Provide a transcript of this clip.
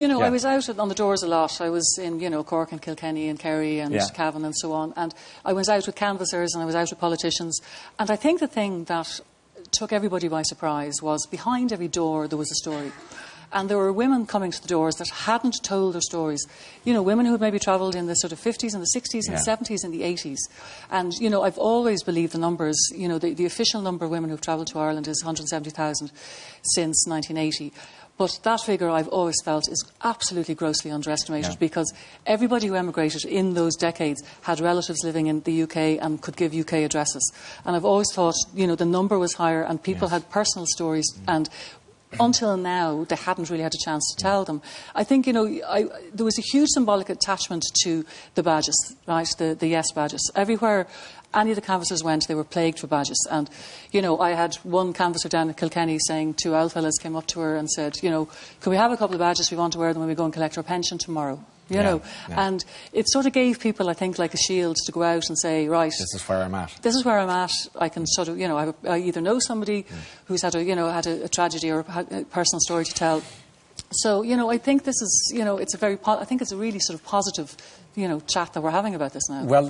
You know, I was out on the doors a lot. I was in, Cork and Kilkenny and Kerry and Cavan and so on. And I was out with canvassers and I was out with politicians. And I think the thing that took everybody by surprise was behind every door there was a story. And there were women coming to the doors that hadn't told their stories. You know, women who had maybe travelled in the sort of 50s and the 60s and the 70s and the 80s. And, I've always believed the numbers, the official number of women who've travelled to Ireland is 170,000 since 1980. But that figure, I've always felt, is absolutely grossly underestimated because everybody who emigrated in those decades had relatives living in the UK and could give UK addresses. And I've always thought, the number was higher and people had personal stories and until now, they hadn't really had a chance to tell them. I think, there was a huge symbolic attachment to the badges, right, the yes badges. Everywhere any of the canvassers went, they were plagued for badges. And, I had one canvasser down in Kilkenny saying two old fellas came up to her and said, can we have a couple of badges? We want to wear them when we go and collect our pension tomorrow. And it sort of gave people, I think, like a shield to go out and say, right, this is where I'm at. This is where I'm at. I can sort of, I either know somebody who's had a tragedy or a personal story to tell. So, I think this is, I think it's a really sort of positive, chat that we're having about this now. Well,